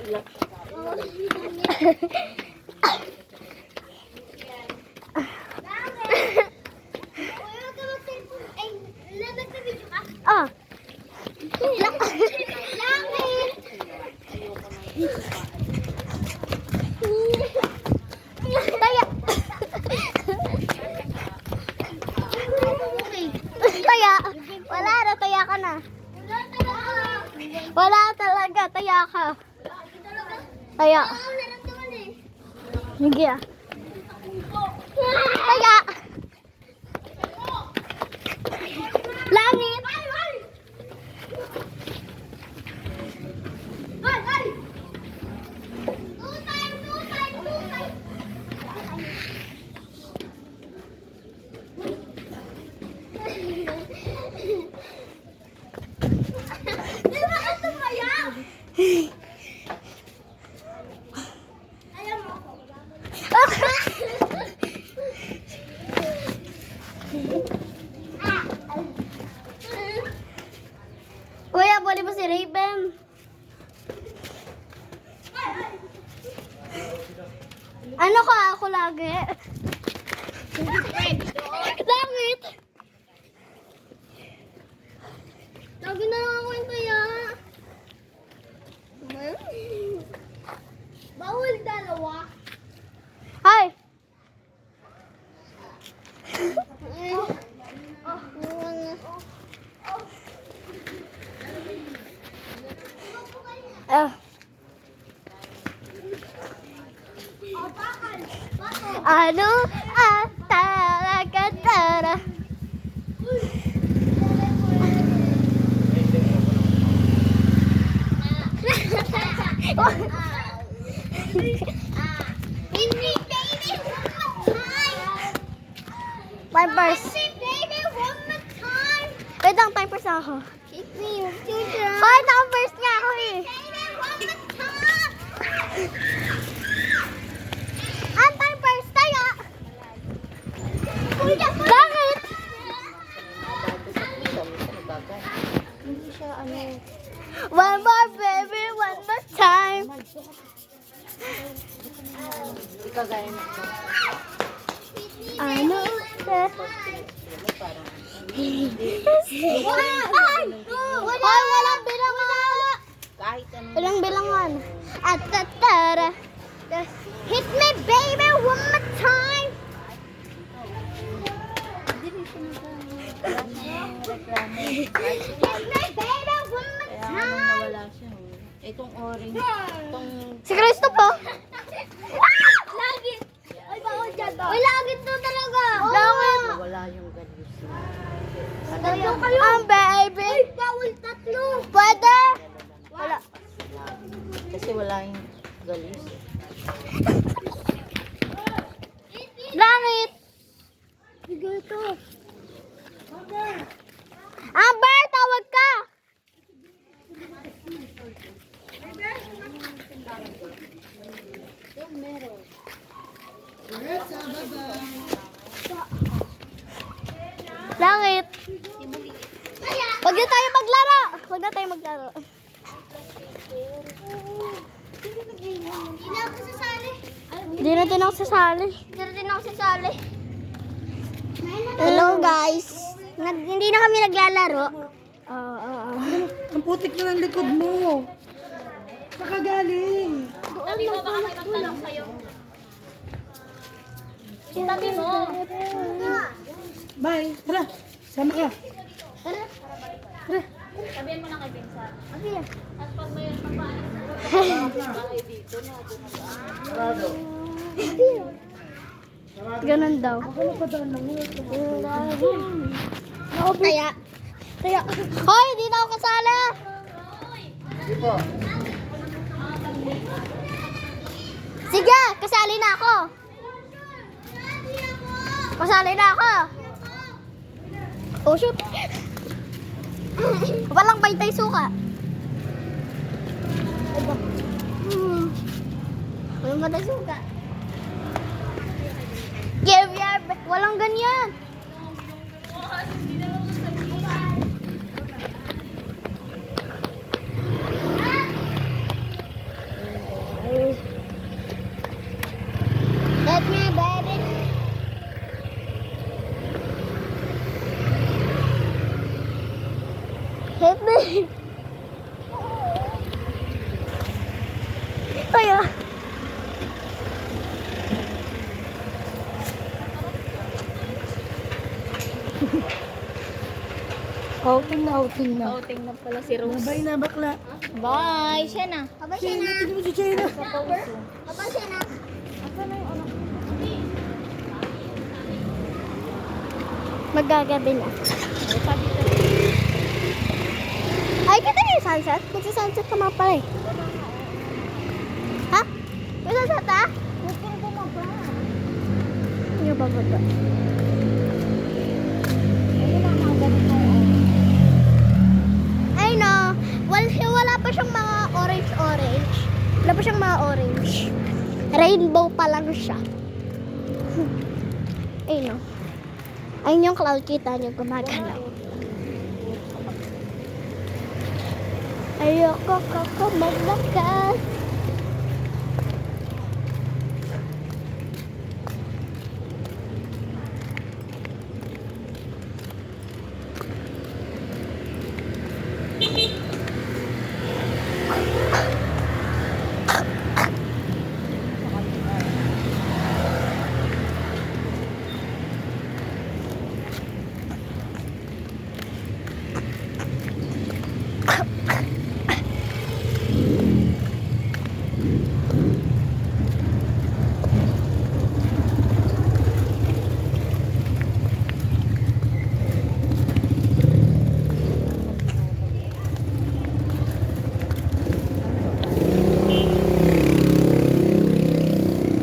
Ah. Taya. Taya. Wala na, taya ka na. Wala talaga, taya ka. Taya. Hindi ah. Taya. Langit. Kuya, boleh mo si Raven? Ano ka ako lagi? Langit! Lagi na lang ako yung kaya. Bawal dalawa. Hi! Ano talaga tara? Pampers. Wait lang, pampers na ako. Hoy, pampers niya ako eh. Ang pampers tayo. Bakit? Hindi siya ano. One more baby, one more time. Hindi kagaya na ito. Ano? Ay, walang bilangan. Kahit ano. Walang bilangan. At tatara. Hit me baby one more time. Hit me baby one more Kaya time. nawala siya. Itong orange. Itong Si Cristo po. Langit. Ay, bawal dyan to. Ay, langit na talaga. Langit. wala yung galis. Tatlo kayo. Ang baby. Ay, bawal tatlo. Pwede. Wala. Kasi wala yung galis. Langit. Sige ito. Amber, tawag ka. Langit. Huwag na tayo maglaro. Huwag na tayo maglaro. Hindi na din ako sasali. Hindi na din ako sasali. Hello guys. Hindi na kami naglalaro. Ang putik na ng likod mo. Saka galing. Tabi mo, baka may magtanong sa'yo. Tabi mo. Bye. Tara. Sama ka. Tara. Tara. Sabihin mo na kay Vincent. Abi. At pag may ganun daw. Kaya. Hoy, hindi na ako kasali. Sige, kasali na ako. Kasali na ako. Oh, shoot. Walang baytay suka. Walang baytay suka. Caviar, walang ganyan. Kaya. Outing na, outing na. Outing na pala si Rose. Babay na, bakla. Bye! Siya na. Baba siya na. Tingnan mo si China. Baba siya na. Magagabi na. Ay, kita na yung sunset? Magsa-sunset ka mga pala eh. Ha? May sunset ha? Huwag kang bumaba. Hindi ba baba? Ay no, wala pa siyang mga orange. Wala pa siyang mga orange. Rainbow pa lang siya. Ay no. Ayun yung cloud, kita niyo gumagalaw. Ayoko maglakas.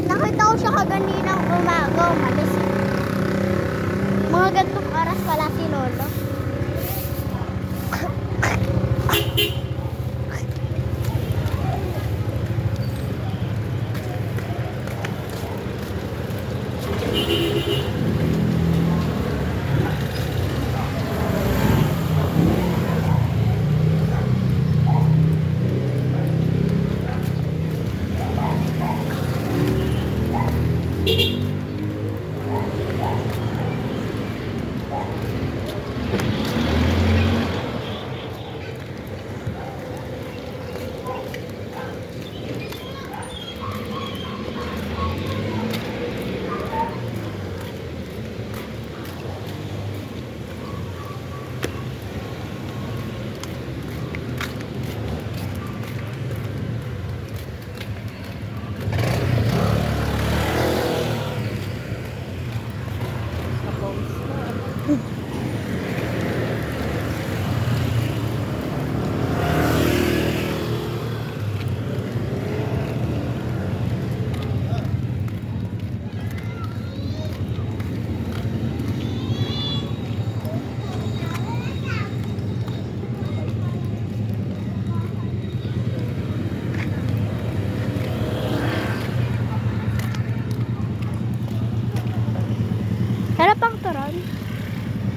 Nakita ko siya kaganinang umaga, umalis. Mga gantong oras pala si Lolo. Harap ang turon.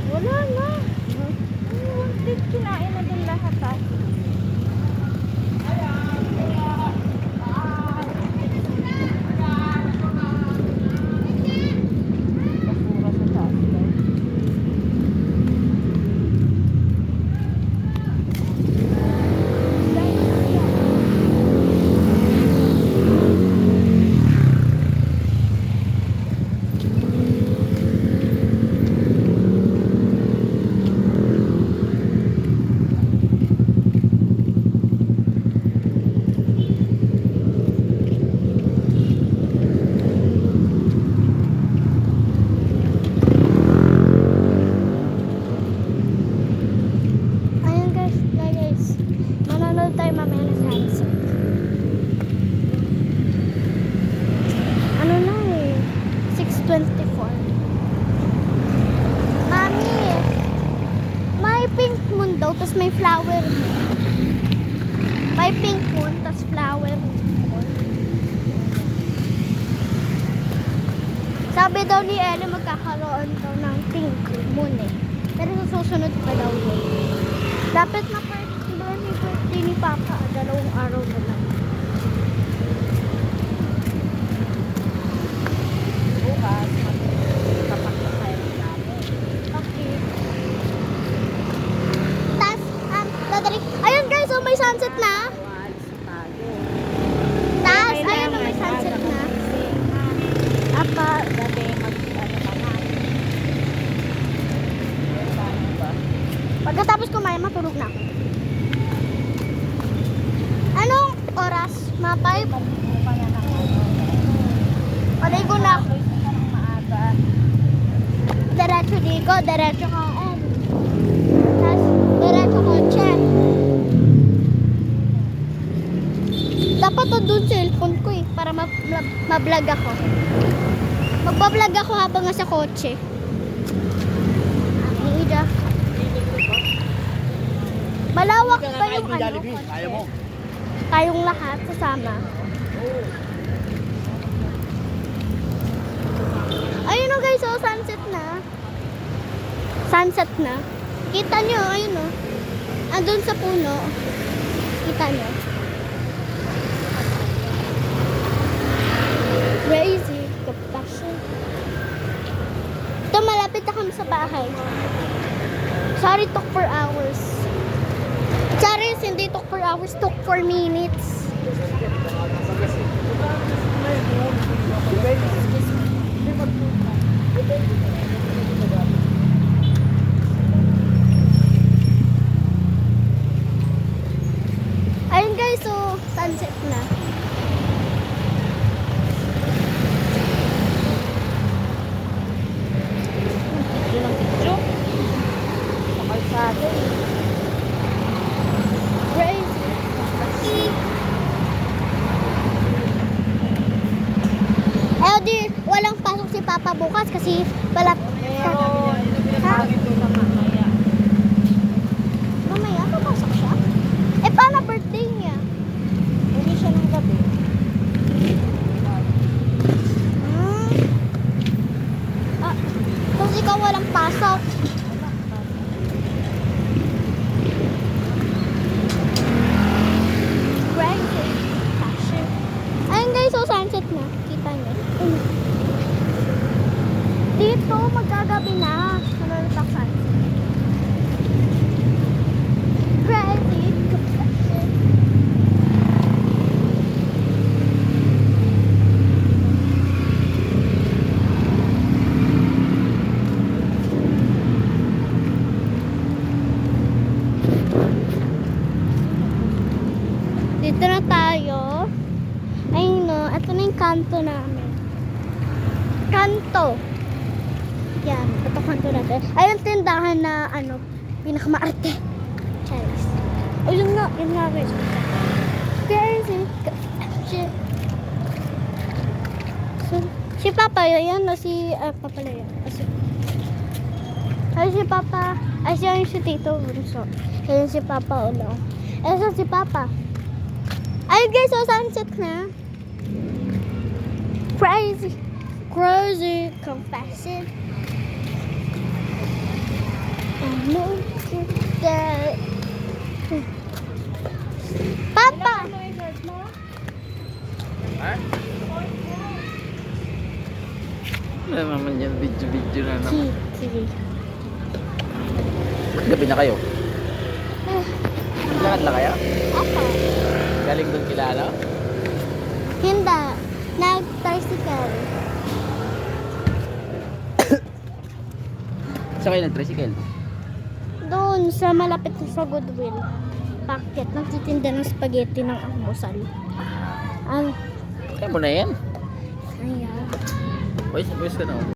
Wala na. Wanted, kinain na din lahat ah. Basura sa taas daw. Ayun guys. Manonood tayo mamaya na sunset. Ano na eh? 6:24. Mami, may pink moon daw, tas may flower moon. May pink moon, tas flower moon. Sabi daw ni Ellie magkakaroon daw ng pink moon eh. Pero sa susunod pa daw yun. Dapat na birthday ni Papa, 2 araw na lang. Bukas, magpapakita tayo ng namin. Okay. Tas, dadalik. Ayun guys, oh, may sunset na. Alis tayo. Tas, 5. Maligo ka na ng ano. Maligo na ako. Alis ka ng maaga. Diretso ligo, diretso kain. Tapos, diretso kotse. Dapat doon cellphone ko eh, para ma-vlog ako. Magpa-vlog ako habang nasa kotse. Ida. Malawak pa yung ano, Kaya mo. tayong lahat sasama. Ayun o guys, oh, sunset na. Sunset na. Kita nyo, ayun o. Andun sa puno. Kita nyo. Crazy. Kapasyon. Ito, malapit na kami sa bahay. Sorry, took 4 hours. Sorry, hindi took 4 hours, took 4 minutes. Ayun guys, so sunset na. Yun ang picture. Sa kalsada eh. Crazy. Eh, di, walang pasok si Papa bukas kasi wala. Meron. Ha? Bakit ka mamaya? Mamaya, papasok siya? Eh, paano birthday niya? Uli siya ng gabi. Hmm? Ah, kasi ikaw walang pasok. Crazy. Fashion. Ayun guys, so sunset na. Kita niyo. Dito, magkagabi na. Nalalatak sunset. Crazy. Fashion. Dito na tayo. Ayun no, ito na yung kanto namin. Kanto. Yan, ito kanto natin. Ayun tindahan na ano, pinakamaarte. Charis. Ayun nga, yun nga guys. Crazy. Shit. So, si Papa yun, o si Papa na yun. Ay, si Papa. Ay, siya yung si Tito Bunso. Ayun si Papa ulo. Ayun si Papa. Ayun guys, so sunset na. Crazy. Crazy. Confession. I'm that. Papa! Ano yung shirt mo? Ha? Wala naman yan, video na naman. Sige. Gabi na kayo. Lakad lang kayo? Ako. Galing doon kilala? Hindi. Nag-tricycle. Saan kayo nag-tricycle? Doon sa malapit na sa Goodwill. Packet. Nagtitinda ng spaghetti ng almusal. Kaya mo na yan. Ayan. Boys ka na.